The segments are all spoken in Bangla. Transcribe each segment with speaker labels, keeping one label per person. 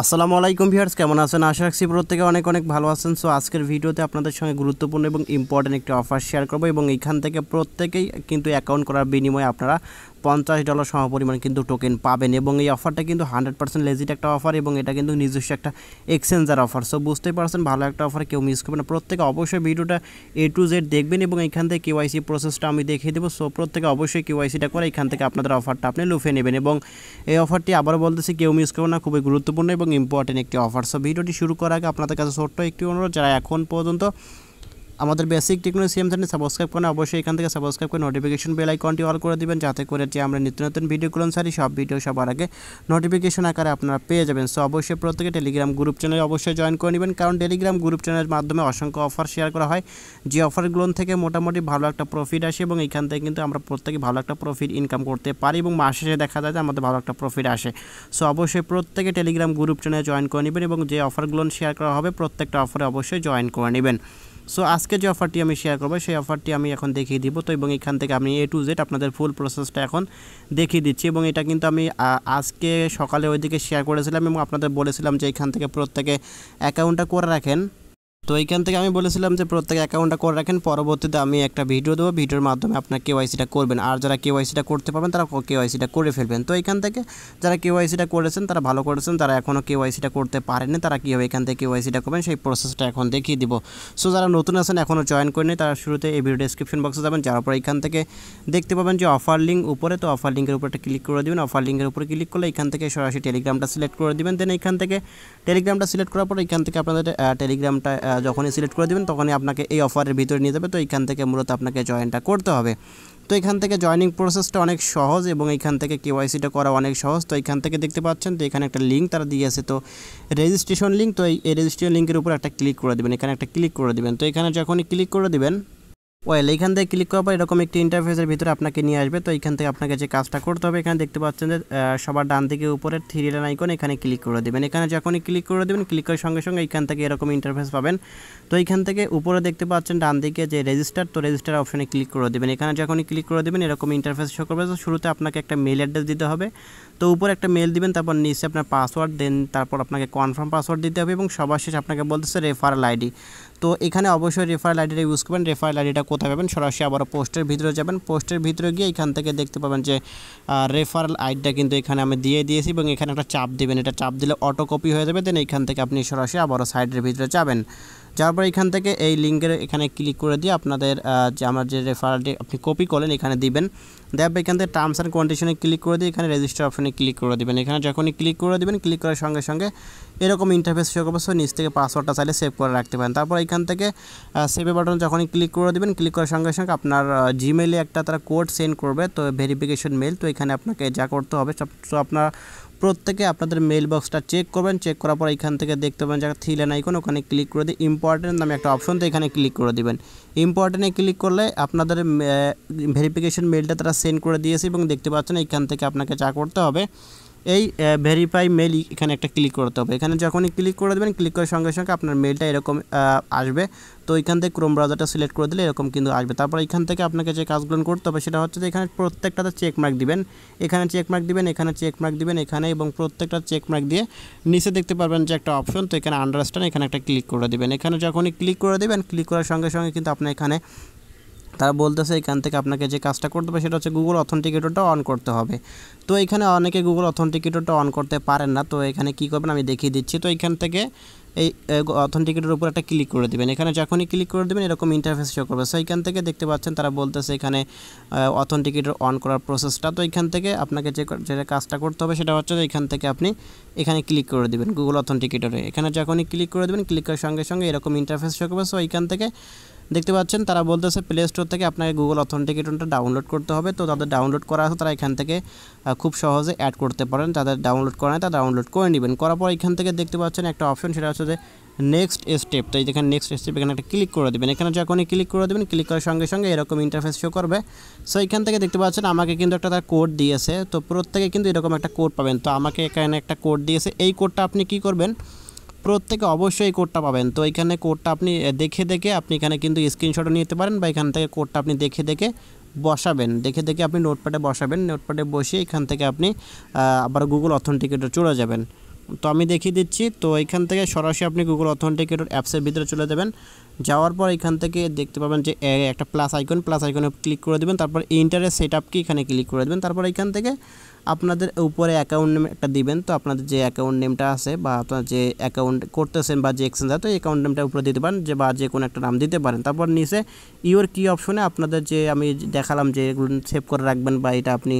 Speaker 1: আসসালামু আলাইকুম ভিউয়ার্স, কেমন আছেন? আশা রাখছি প্রত্যেকে অনেক অনেক ভালো আছেন। সো আজকের ভিডিওতে আপনাদের সঙ্গে গুরুত্বপূর্ণ এবং ইম্পর্টেন্ট একটি অফার শেয়ার করব এবং এইখান থেকে প্রত্যেকেই কিন্তু অ্যাকাউন্ট করার বিনিময়ে আপনারা $50 সমপরিমাণ কিন্তু টোকেন পাবেন এবং এই অফারটা কিন্তু 100% লেজিট একটা অফার এবং এটা কিন্তু নিজস্ব একটা এক্সচেঞ্জার অফার। সো বুঝতেই পারছেন, ভালো একটা অফার, কেউ মিস করবেন না। প্রত্যেকে অবশ্যই ভিডিওটা A to Z দেখবেন এবং এইখান থেকে কেওয়াইসি প্রসেসটা আমি দেখিয়ে দেবো। সো প্রত্যেকে অবশ্যই কেওয়াইসিটা করে এখান থেকে আপনাদের অফারটা আপনি লুফে নেবেন এবং এই অফারটি আবারও বলতেছি, কেউ মিস করবেন না, খুবই গুরুত্বপূর্ণ এবং ইম্পর্টেন্ট একটি অফার। সো ভিডিওটি শুরু করার আগে আপনাদের কাছে ছোট্ট একটি অনুরোধ, যারা এখন পর্যন্ত আমাদের basic technology CM channel subscribe করেন, অবশ্যই এখান থেকে সাবস্ক্রাইব করে নোটিফিকেশন বেল আইকনটি অল করে দিবেন, যাতে করে যে আমরা নিত্য নতুন ভিডিওগুলো ছাড়ি সব ভিডিও সবার আগে নোটিফিকেশন আকারে আপনারা পেয়ে যাবেন। সো অবশ্যই প্রত্যেকে টেলিগ্রাম গ্রুপ চ্যানেলে অবশ্যই জয়েন করে নেবেন, কারণ টেলিগ্রাম গ্রুপ চ্যানেলের মাধ্যমে অসংখ্য অফার শেয়ার করা হয়, যে অফারগুলো থেকে মোটামুটি ভালো একটা প্রফিট আসে এবং এখান থেকে কিন্তু আমরা প্রত্যেকে ভালো একটা প্রফিট ইনকাম করতে পারি এবং মাস শেষে দেখা যায় যে আমাদের ভালো একটা প্রফিট আসে। সো অবশ্যই প্রত্যেকে টেলিগ্রাম গ্রুপ চ্যানেলে জয়েন করে নেবেন এবং যে অফারগুলো শেয়ার করা হবে প্রত্যেকটা অফারে অবশ্যই জয়েন করে নেবেন। সো আজকে যে অফারটি আমি শেয়ার করবো সেই অফারটি আমি এখন দেখিয়ে দিব। তো এবং এখান থেকে আমি A to Z আপনাদের ফুল প্রসেসটা এখন দেখিয়ে দিচ্ছি এবং এটা কিন্তু আমি আজকে সকালে ওইদিকে শেয়ার করেছিলাম এবং আপনাদের বলেছিলাম যে এখান থেকে প্রত্যেকে অ্যাকাউন্টটা করে রাখেন। তো এইখান থেকে আমি বলেছিলাম যে প্রত্যেক অ্যাকাউন্টটা করে রাখেন, পরবর্তীতে আমি একটা ভিডিও দেবো, ভিডিওর মাধ্যমে আপনার কেওয়াইসিটা করবেন, আর যারা কেওয়াইসিটা করতে পারবেন তারা কেওয়াইসিটা করে ফেলবেন। তো এইখান থেকে যারা কেওয়াইসিটা করেছেন তারা ভালো করেছেন, যারা এখনও কেওয়াইসিটা করতে পারেনি তারা কীভাবে এখান থেকে কেওয়াইসিটা করবেন সেই প্রসেসটা এখন দেখিয়ে দিব। সো যারা নতুন আছেন এখনও জয়েন করেনি তারা শুরুতে এই ভিডিও ডেসক্রিপশন বক্সে যাবেন, যার পর এখান থেকে দেখতে পাবেন যে অফার লিঙ্ক উপরে, তো অফার লিঙ্কের উপরে একটা ক্লিক করে দেবেন। অফার লিঙ্কের উপরে ক্লিক করলে এখান থেকে সরাসরি টেলিগ্রামটা সিলেক্ট করে দেবেন। দেন এখান থেকে টেলিগ্রামটা সিলেক্ট করার পর এখান থেকে আপনাদের টেলিগ্রামটা যখনই সিলেক্ট করে দেবেন তখনই আপনাকে এই অফারের ভিতরে নিয়ে যাবে। তো এইখান থেকে মূলত আপনাকে জয়েনটা করতে হবে। তো এখান থেকে জয়েনিং প্রসেসটা অনেক সহজ এবং এইখান থেকে কেওয়াইসিটা করা অনেক সহজ। তো এখান থেকে দেখতে পাচ্ছেন তো এখানে একটা লিঙ্ক তারা দিয়েছে, তো রেজিস্ট্রেশন লিঙ্ক। তো এই রেজিস্ট্রেশন লিঙ্কের উপর একটা ক্লিক করে দেবেন, এখানে একটা ক্লিক করে দেবেন। তো এখানে যখনই ক্লিক করে দেবেন এখান থেকে ক্লিক করার পর এরকম একটি ইন্টারফেসের ভিতরে আপনাকে নিয়ে আসবে। তো এখান থেকে আপনাকে যে কাজটা করতে হবে, এখানে দেখতে পাচ্ছেন যে সবার ডান দিকে উপরে 3 লাইন আইকন, এখানে ক্লিক করে দেবেন। এখানে যখনই ক্লিক করে দেবেন, ক্লিক করার সঙ্গে সঙ্গে এখান থেকে এরকম ইন্টারফেস পাবেন। তো এইখান থেকে উপরে দেখতে পাচ্ছেন ডান দিকে যে রেজিস্টার, তো রেজিস্টার অপশনে ক্লিক করে দেবেন। এখানে যখনই ক্লিক করে দেবেন এরকম ইন্টারফেস শো করবে। তো শুরুতে আপনাকে একটা মেল অ্যাড্রেস দিতে হবে, তো উপরে একটা মেল দিবেন, তারপর নিচে আপনার পাসওয়ার্ড, দেন তারপর আপনাকে কনফার্ম পাসওয়ার্ড দিতে হবে এবং সবার শেষে আপনাকে বলতেছে রেফারেল আইডি। তো এখানে অবশ্যই রেফারেল আইডিটা ইউজ করবেন। রেফারেল আইডিটা কোথায় পাবেন? সরাসরি আবারও পোস্টের ভিতরে যাবেন, পোস্টের ভিতরে গিয়ে এখান থেকে দেখতে পাবেন যে রেফারেল আইডিটা কিন্তু এখানে আমি দিয়েছি এবং এখানে একটা চাপ দেবেন, এটা চাপ দিলে অটো কপি হয়ে যাবে। দেন এখান থেকে আপনি সরাসরি আবারও সাইডের ভিতরে যাবেন, যাওয়ার পর এখান থেকে এই লিঙ্কের এখানে ক্লিক করে দিয়ে আপনাদের যে আমার যে রেফারেলটি আপনি কপি করলেন এখানে দিবেন। দেওয়ার এখান থেকে টার্মস অ্যান্ড কন্ডিশনে ক্লিক করে দিয়ে এখানে রেজিস্টার অপশনে ক্লিক করে দেবেন। এখানে যখনই ক্লিক করে দেবেন, ক্লিক করার সঙ্গে সঙ্গে এরকম ইন্টারফেস শো করবে। সো নিচ থেকে পাসওয়ার্ডটা চাইলে সেভ করে রাখতে পারেন। তারপর এখান থেকে সেভ বাটন যখনই ক্লিক করে দেবেন, ক্লিক করার সঙ্গে সঙ্গে আপনার জিমেইলে একটা তারা কোড সেন্ড করবে, তো ভেরিফিকেশন মেল। তো এখানে আপনাকে যা করতে হবে, তো আপনার প্রত্যেকে আপনাদের মেল বক্সটা চেক করবেন। চেক করার পর এখান থেকে দেখতে পাবেন যে 3 লাইন আইকন, ওখানে ক্লিক করে দিয়ে ইম্পর্টেন্ট নামে একটা অপশন, তো এখানে ক্লিক করে দিবেন। ইম্পর্টেন্টে ক্লিক করলে আপনাদের ভেরিফিকেশন মেলটা তারা সেন্ড করে দিয়েছে এবং দেখতে পাচ্ছেন এখান থেকে আপনাকে যা করতে হবে এই ভেরিফাই মেল এখানে একটা ক্লিক করতে হবে। এখানে যখনই ক্লিক করে দেবেন, ক্লিক করার সঙ্গে সঙ্গে আপনার মেলটা এরকম আসবে। তো এখান থেকে ক্রোম ব্রাউজারটা সিলেক্ট করে দিলে এরকম কিন্তু আসবে। তারপর এখান থেকে আপনাকে যে কাজগুলো করতে হবে সেটা হচ্ছে যে এখানে প্রত্যেকটাতে চেক মার্ক দিবেন, এখানে চেক মার্ক দিবেন, এখানে চেক মার্ক দিবেন, এখানে, এবং প্রত্যেকটা চেক মার্ক দিয়ে নিচে দেখতে পারবেন যে একটা অপশন, তো এখানে আন্ডারস্ট্যান্ড, এখানে একটা ক্লিক করে দিবেন। এখানে যখনই ক্লিক করে দেবেন, ক্লিক করার সঙ্গে সঙ্গে কিন্তু আপনি এখানে তারা বলতেছে এখান থেকে আপনাকে যে কাজটা করতে হবে সেটা হচ্ছে গুগল অথেন্টিকেটরটা অন করতে হবে। তো এখানে অনেকে গুগল অথেন্টিকেটরটা অন করতে পারেন না, তো এখানে কী করবেন আমি দেখিয়ে দিচ্ছি। তো এখান থেকে এই অথেন্টিকেটের উপর একটা ক্লিক করে দেবেন। এখানে যখনই ক্লিক করে দেবেন এরকম ইন্টারফেস শো করবে। সো এখান থেকে দেখতে পাচ্ছেন তারা বলতেছে এখানে অথেন্টিকেটর অন করার প্রসেসটা। তো এখান থেকে আপনাকে যে কাজটা করতে হবে সেটা হচ্ছে এখান থেকে আপনি এখানে ক্লিক করে দেবেন গুগল অথেন্টিকেটরে। এখানে যখনই ক্লিক করে দেবেন, ক্লিক করার সঙ্গে সঙ্গে এরকম ইন্টারফেস শো করবে। সো এখান থেকে দেখতে পাচ্ছেন তারা বলতেছে প্লে স্টোর থেকে আপনাকে গুগল অথেন্টিকেটরটা ডাউনলোড করতে হবে। তো তাদের ডাউনলোড করা আছে তারা এখান থেকে খুব সহজে অ্যাড করতে পারেন, তাদের ডাউনলোড করা নেই তারা ডাউনলোড করে নেবেন। করার পর এখান থেকে দেখতে পাচ্ছেন একটা অপশন, সেটা হচ্ছে যে নেক্সট স্টেপ। তো এখানে নেক্সট স্টেপ এখানে একটা ক্লিক করে দেবেন। এখানে যখনই ক্লিক করে দেবেন, ক্লিক করার সঙ্গে সঙ্গে এরকম ইন্টারফেস শো করবে। সো এখান থেকে দেখতে পাচ্ছেন আমাকে কিন্তু একটা তার কোড দিয়েছে, তো প্রত্যেকে কিন্তু এরকম একটা কোড পাবেন। তো আমাকে এখানে একটা কোড দিয়েছে, এই কোডটা আপনি কি করবেন, প্রত্যেকে অবশ্যই এই কোডটা পাবেন। তো এখানে কোডটা আপনি দেখে আপনি এখানে কিন্তু স্ক্রিনশটও নিতে পারেন বা এখান থেকে কোডটা আপনি দেখে বসাবেন, দেখে আপনি নোটপ্যাডে বসাবেন। নোটপ্যাডে বসিয়ে এখান থেকে আপনি আবার গুগল অথেন্টিকেটর চলে যাবেন। তো আমি দেখিয়ে দিচ্ছি। তো এখান থেকে সরাসরি আপনি গুগল অথেন্টিকেটর অ্যাপসের ভিতরে চলে যাবেন। যাওয়ার পর এখান থেকে দেখতে পাবেন যে একটা প্লাস আইকনে ক্লিক করে দেবেন। তারপর ইন্টারের সেটআপ কি এখানে ক্লিক করে দেবেন। তারপর এখান থেকে আপনাদের উপরে অ্যাকাউন্ট নেম একটা দিবেন। তো আপনাদের যে অ্যাকাউন্ট নেমটা আছে বা আপনার যে অ্যাকাউন্ট করতেছেন বা যে এক্সচেঞ্জার, তো এই অ্যাকাউন্ট নেমটা উপরে দিতে পারেন বা যে কোনো একটা নাম দিতে পারেন। তারপর নিচে ইওর কি অপশনে আপনাদের যে আমি দেখালাম যে এগুলো সেভ করে রাখবেন বা এটা আপনি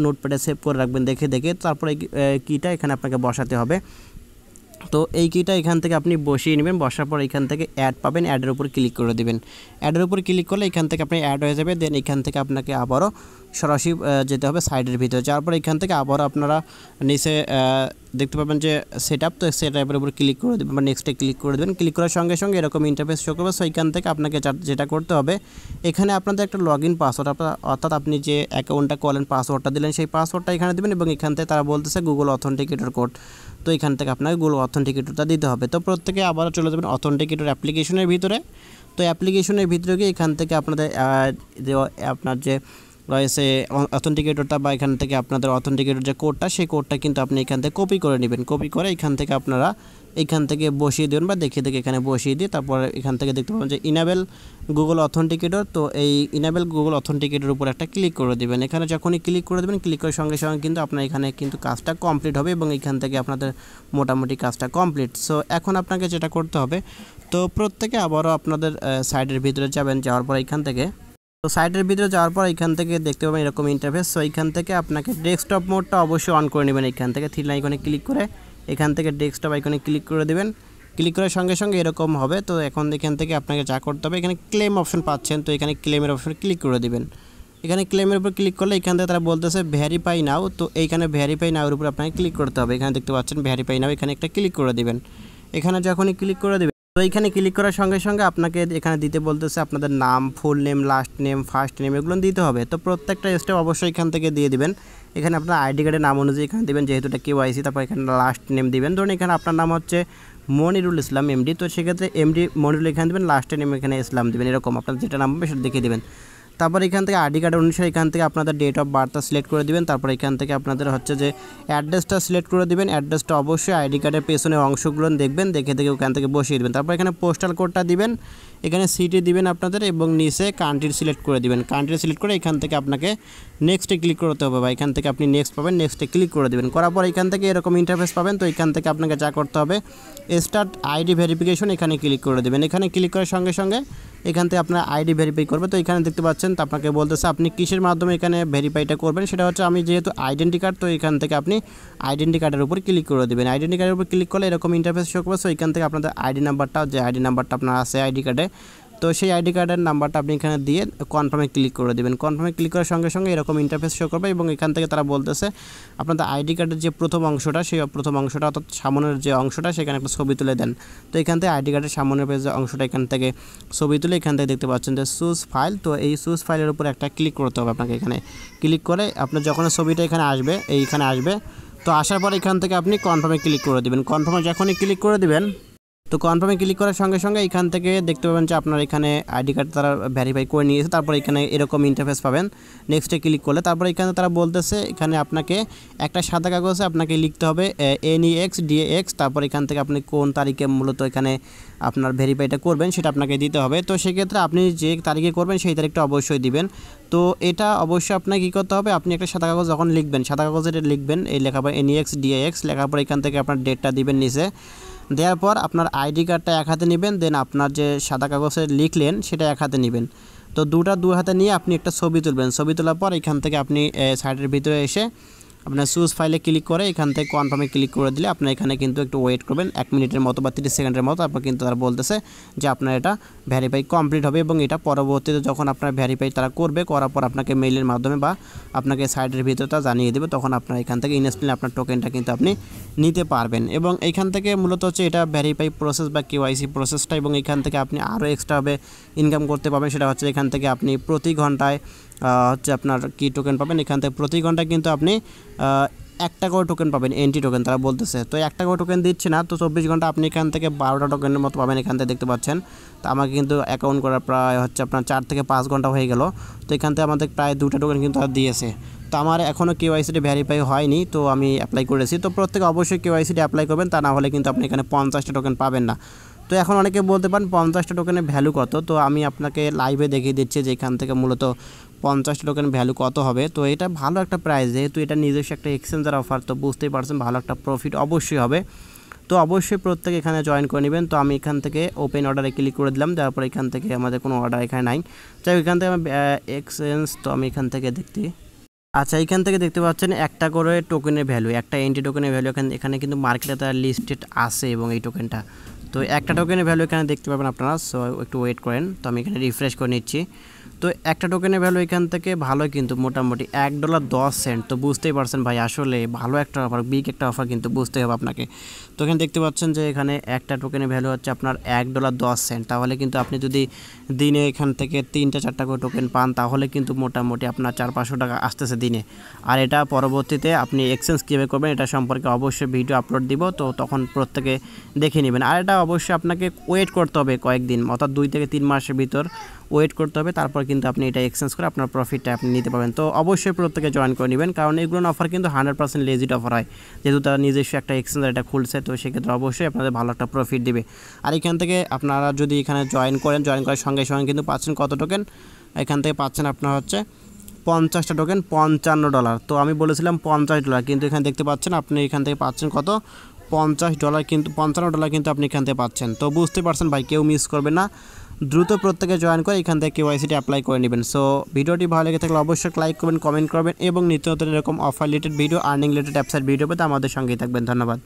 Speaker 1: নোটপ্যাডে সেভ করে রাখবেন দেখে তারপরে কিটা এখানে আপনাকে বসাতে হবে। তো এই কিটা এখান থেকে আপনি বসিয়ে নেবেন। বসার পর এখান থেকে অ্যাড পাবেন, অ্যাডের উপর ক্লিক করে দেবেন। অ্যাডের উপর ক্লিক করলে এখান থেকে আপনি অ্যাড হয়ে যাবে। দেন এখান থেকে আপনাকে আবারও সরাসরি যেতে হবে সাইডের ভিতরে। যাওয়ার পর এখান থেকে আবারও আপনারা নিচে দেখতে পাবেন যে সেটআপ, তো সেটআপের উপর ক্লিক করে দেবেন বা নেক্সটে ক্লিক করে দেবেন। ক্লিক করার সঙ্গে সঙ্গে এরকম ইন্টারফেস শো করবে। সো এখান থেকে আপনাকে যেটা করতে হবে, এখানে আপনাদের একটা লগইন পাসওয়ার্ড, অর্থাৎ আপনি যে অ্যাকাউন্টটা করলেন পাসওয়ার্ডটা দিলেন সেই পাসওয়ার্ডটা এখানে দেবেন এবং এখান থেকে তারা বলতেছে গুগল অথেন্টিকেটর কোড। তো এখান থেকে আপনাকে গুগল অথেন্টিকেটরটা দিতে হবে। তো প্রত্যেকে আবার চলে যাবেন অথেন্টিকেটর অ্যাপ্লিকেশনের ভিতরে। তো অ্যাপ্লিকেশনের ভিতরে গিয়ে এখান থেকে আপনাদের আপনার যে রয়েছে অথেন্টিকেটরটা বা এখান থেকে আপনাদের অথেন্টিকেটর যে কোডটা, সেই কোডটা কিন্তু আপনি এখান থেকে কপি করে নেবেন। কপি করে এখান থেকে আপনারা এখান থেকে বসিয়ে দেবেন বা দেখে এখানে বসিয়ে দিয়ে তারপর এখান থেকে দেখতে পাবেন যে ইনেবল গুগল অথেন্টিকেটর। তো এই ইনেবল গুগল অথেন্টিকেটর উপর একটা ক্লিক করে দেবেন। এখানে যখনই ক্লিক করে দেবেন, ক্লিক করার সঙ্গে সঙ্গে কিন্তু আপনার এখানে কিন্তু কাজটা কমপ্লিট হবে এবং এখান থেকে আপনাদের মোটামুটি কাজটা কমপ্লিট। সো এখন আপনাকে যেটা করতে হবে, তো প্রত্যেকে আবারও আপনাদের সাইডের ভিতরে যাবেন। যাওয়ার পর এখান থেকে তো সাইটের ভিতরে যাওয়ার পর এখান থেকে দেখতে পাবেন এরকম ইন্টারফেস। সো এখান থেকে আপনাকে ডেস্কটপ মোডটা অবশ্যই অন করে নেবেন। এখান থেকে থ্রি আইকনে ক্লিক করে এখান থেকে ডেস্কটপ আইকনে ক্লিক করে দেবেন। ক্লিক করার সঙ্গে সঙ্গে এরকম হবে। তো এখন এখান থেকে আপনাকে যা করতে হবে, এখানে ক্লেম অপশন পাচ্ছেন, তো এখানে ক্লেমের অপশন ক্লিক করে দেবেন। এখানে ক্লেমের উপর ক্লিক করলে এখান থেকে তারা বলতেছে ভেরিফাই নাও। তো এইখানে ভেরিফাই নাওর উপর আপনাকে ক্লিক করতে হবে। এখানে দেখতে পাচ্ছেন ভেরিফাই নাও, এখানে একটা ক্লিক করে দেবেন। এখানে যখনই ক্লিক করে দেবেন, তো এইখানে ক্লিক করার সঙ্গে সঙ্গে আপনাকে এখানে দিতে বলতেছে আপনাদের নাম, full name, last name, first name, এগুলো দিতে হবে। তো প্রত্যেকটা স্টেপ অবশ্যই এখান থেকে দিয়ে দিবেন। এখানে আপনার আইডি কার্ডের নাম অনুযায়ী এখানে দেবেন, যেহেতু এটা কেওয়াইসি। তারপর এখানে লাস্ট নেম দিবেন। ধরুন এখানে আপনার নাম হচ্ছে মনিরুল ইসলাম এমডি, তো সেক্ষেত্রে এমডি মনিরুল এখানে দেবেন, লাস্টের নেম এখানে ইসলাম দেবেন। এরকম আপনার যেটা নাম হবে সেটা দেখিয়ে দেবেন। তারপর এখান থেকে আইডি কার্ড অনুসারে এখান থেকে আপনাদের ডেট অফ বার্থটা সিলেক্ট করে দিবেন। তারপর এখান থেকে আপনাদের হচ্ছে যে অ্যাড্রেসটা সিলেক্ট করে দিবেন। অ্যাড্রেসটা অবশ্যই আইডি কার্ডের পেছনের অংশগুলো দেখবেন, দেখে ওখান থেকে বসিয়ে দেবেন। তারপর এখানে পোস্টাল কোডটা দিবেন, এখানে সিটি দিবেন আপনাদের এবং নিচে কান্ট্রি সিলেক্ট করে দিবেন। কান্ট্রি সিলেক্ট করে এখান থেকে আপনাকে নেক্সটে ক্লিক করতে হবে বা এখান থেকে আপনি নেক্সট পাবেন, নেক্সটে ক্লিক করে দেবেন। করার পর এখান থেকে এরকম ইন্টারফেস পাবেন। তো এখান থেকে আপনাকে যা করতে হবে, স্টার্ট আইডি ভেরিফিকেশন, এখানে ক্লিক করে দেবেন। এখানে ক্লিক করার সঙ্গে সঙ্গে এখান থেকে আপনার আইডি ভেরিফাই করবে। তো এখানে দেখতে পাচ্ছেন, তো আপনাকে বলতেছে আপনি কিসের মাধ্যমে এখানে ভেরিফাইটা করবেন। সেটা হচ্ছে আমি যেহেতু আইডেন্টি কার্ড, তো এখান থেকে আপনি আইডেন্টি কার্ডের উপর ক্লিক করে দেবেন। আইডেন্টি কার্ডের উপর ক্লিক করলে এরকম ইন্টারফেস শো করবে। সো এখান থেকে আপনাদের আইডি নাম্বারটা, যে আইডি নাম্বারটা আপনার আছে আইডি কার্ডে, তো সেই আইডি কার্ডের নাম্বারটা আপনি এখানে দিয়ে কনফার্মে ক্লিক করে দেবেন। কনফার্মে ক্লিক করার সঙ্গে সঙ্গে এরকম ইন্টারফেস শো করবে এবং এখান থেকে তারা বলতেছে আপনাদের আইডি কার্ডের যে প্রথম অংশটা, সেই প্রথম অংশটা অর্থাৎ সামনের যে অংশটা, সেখানে একটা ছবি তুলে দেন। তো এখান থেকে আইডি কার্ডের সামনের যে অংশটা, এখান থেকে ছবি তুলে এখান থেকে দেখতে পাচ্ছেন যে চুজ ফাইল। তো এই চুজ ফাইলের উপর একটা ক্লিক করতে হবে আপনাকে। এখানে ক্লিক করে আপনার যখন ছবিটা এখানে আসবে, এইখানে আসবে, তো আসার পর এখান থেকে আপনি কনফার্মে ক্লিক করে দেবেন। কনফার্মে যখনই ক্লিক করে দেবেন, তো কনফার্মে ক্লিক করার সঙ্গে সঙ্গে এখান থেকে দেখতে পাবেন যে আপনার এখানে আইডি কার্ড তারা ভেরিফাই করে নিয়েছে। তারপর এখানে এরকম ইন্টারফেস পাবেন নেক্সটে ক্লিক করলে। তারপর এখানে তারা বলতেছে এখানে আপনাকে একটা সাদা কাগজে আপনাকে লিখতে হবে NEX DAX। তারপর এখান থেকে আপনি কোন তারিখে মূলত এখানে আপনার ভেরিফাইটা করবেন সেটা আপনাকে দিতে হবে। তো সেক্ষেত্রে আপনি যে তারিখে করবেন সেই তারিখটা অবশ্যই দিবেন। তো এটা অবশ্যই আপনাকে কী করতে হবে, আপনি একটা সাদা কাগজ যখন লিখবেন, সাদা কাগজে লিখবেন, এই লেখার পর NEX DAX লেখার পর এখান থেকে আপনার ডেটটা দিবেন নিচে। দেওয়ার পর আপনার আইডি কার্ডটা এক হাতে নেবেন, দেন আপনার যে সাদা কাগজে লিখলেন সেটা এক হাতে নেবেন। তো দুই হাতে নিয়ে আপনি একটা ছবি তুলবেন। ছবি তোলার পর এখান থেকে আপনি সাইডের ভিতরে এসে আপনার চুজ ফাইলে ক্লিক করে এখান থেকে কনফার্মে ক্লিক করে দিলে আপনার এখানে কিন্তু একটু ওয়েট করবেন 1 মিনিটের মতো বা 30 সেকেন্ডের মতো। তারপর কিন্তু তারা বলতেছে যে আপনার এটা ভেরিফাই কমপ্লিট হবে এবং এটা পরবর্তীতে যখন আপনার ভেরিফাই তারা করবে, করার পর আপনাকে মেইলের মাধ্যমে বা আপনাকে সাইটের ভিতরটা জানিয়ে দেবে, তখন আপনার এখান থেকে ইনস্ট্যান্টলি আপনার টোকেনটা কিন্তু আপনি নিতে পারবেন। এবং এইখান থেকে মূলত হচ্ছে এটা ভেরিফাই প্রসেস বা কেওয়াইসি প্রসেসটা, এবং এখান থেকে আপনি আরও এক্সট্রাভাবে ইনকাম করতে পারবেন। সেটা হচ্ছে এখান থেকে আপনি প্রতি ঘন্টায় হচ্ছে আপনার কি টোকেন পাবেন, এখান থেকে প্রতি ঘন্টায় কিন্তু আপনি 1 টাকা করে টোকেন পাবেন, এন্ট্রি টোকেন তারা বলতেছে। তো 1 টাকা টোকেন দিচ্ছে না, তো 24 ঘন্টা আপনি এখান থেকে 12টা টোকেনের মতো পাবেন। এখান থেকে দেখতে পাচ্ছেন, তো আমাকে কিন্তু অ্যাকাউন্ট করার প্রায় হচ্ছে আপনার 4 থেকে 5 ঘন্টা হয়ে গেল। তো এখান থেকে আমাদের প্রায় 2টা টোকেন কিন্তু আর দিয়েছে। তো আমার এখনও কেওয়াইসিটি ভেরিফাই হয়নি, তো আমি অ্যাপ্লাই করেছি। তো প্রত্যেকে অবশ্যই কেওয়াইসিটি অ্যাপ্লাই করবেন, তা না হলে কিন্তু আপনি এখানে 50টা টোকেন পাবেন না। তো এখন অনেকে বলতে পারেন 50টা টোকেনের ভ্যালু কত, তো আমি আপনাকে লাইভে দেখিয়ে দিচ্ছি যে এখান থেকে মূলত 50টা টোকেন ভ্যালু কত হবে। তো এটা ভালো একটা প্রাইস, যেহেতু এটা নিজস্ব একটা এক্সচেঞ্জার অফার, তো বুঝতেই পারছেন ভালো একটা প্রফিট অবশ্যই হবে। তো অবশ্যই প্রত্যেকে এখানে জয়েন করে নেবেন। তো আমি এখান থেকে ওপেন অর্ডারে ক্লিক করে দিলাম, দেওয়ার পর এখান থেকে আমাদের কোনো অর্ডার এখানে নাই। যাই এখান থেকে আমি এক্সচেঞ্জ, তো আমি এখান থেকে আচ্ছা এখান থেকে দেখতে পাচ্ছেন একটা করে টোকেনের ভ্যালু, একটা এন্ট্রি টোকেনের ভ্যালু এখানে কিন্তু মার্কেটে তার লিস্টেড আছে এবং এই টোকেনটা, তো একটা টোকেনের ভ্যালু এখানে দেখতে পাবেন আপনারা। সো একটু ওয়েট করেন, তো আমি এখানে রিফ্রেশ করে নিচ্ছি। তো একটা টোকেনের ভ্যালু এখান থেকে ভালো, কিন্তু মোটামুটি $1.10। তো বুঝতেই পারছেন ভাই আসলে ভালো একটা অফার, বিগ একটা অফার কিন্তু বুঝতে হবে আপনাকে। তো এখানে দেখতে পাচ্ছেন যে এখানে একটা টোকেনের ভ্যালু হচ্ছে আপনার $1.10। তাহলে কিন্তু আপনি যদি দিনে এখান থেকে 3-4টা করে টোকেন পান, তাহলে কিন্তু মোটামুটি আপনার 400-500 টাকা আসতেছে দিনে। আর এটা পরবর্তীতে আপনি এক্সচেঞ্জ কীভাবে করবেন এটা সম্পর্কে অবশ্যই ভিডিও আপলোড দিব, তো তখন প্রত্যেকে দেখে নেবেন। আর এটা অবশ্যই আপনাকে ওয়েট করতে হবে কয়েকদিন, অর্থাৎ 2 থেকে 3 মাসের ভিতর ওয়েট করতে হবে, তারপর কিন্তু আপনি এটা এক্সচেঞ্জ করে আপনার প্রফিটটা আপনি নিতে পারবেন। তো অবশ্যই প্রত্যেকে জয়েন করে নেবেন, কারণ এগুলো অফার কিন্তু 100% লেজিট অফার হয়, যেহেতু তারা নিজস্ব একটা এক্সচেঞ্জার এটা খুলছে, তো সেক্ষেত্রে অবশ্যই আপনাদের ভালো একটা প্রফিট দিবে। আর এখান থেকে আপনারা যদি এখানে জয়েন করেন, জয়েন করার সঙ্গে সঙ্গে কিন্তু পাচ্ছেন কত টোকেন, এখান থেকে পাচ্ছেন আপনার হচ্ছে 50টা টোকেন $55। তো আমি বলেছিলাম $50, কিন্তু এখানে দেখতে পাচ্ছেন আপনি এখান থেকে পাচ্ছেন কত, $50, কিন্তু $55 কিন্তু আপনি এখান থেকে পাচ্ছেন। তো বুঝতে পারছেন ভাই, কেউ মিস করবে না, দ্রুত প্রত্যেকে জয়েন করে এখান থেকে কেওয়াইসিটি অ্যাপ্লাই করে নেবেন। সো ভিডিওটি ভালো লেগে থাকলে অবশ্যই লাইক করবেন, কমেন্ট করবেন এবং নিত্য নতুন এরকম offer related video, earning related অ্যাপসের ভিডিও পেতে আমাদের সঙ্গেই থাকবেন। ধন্যবাদ।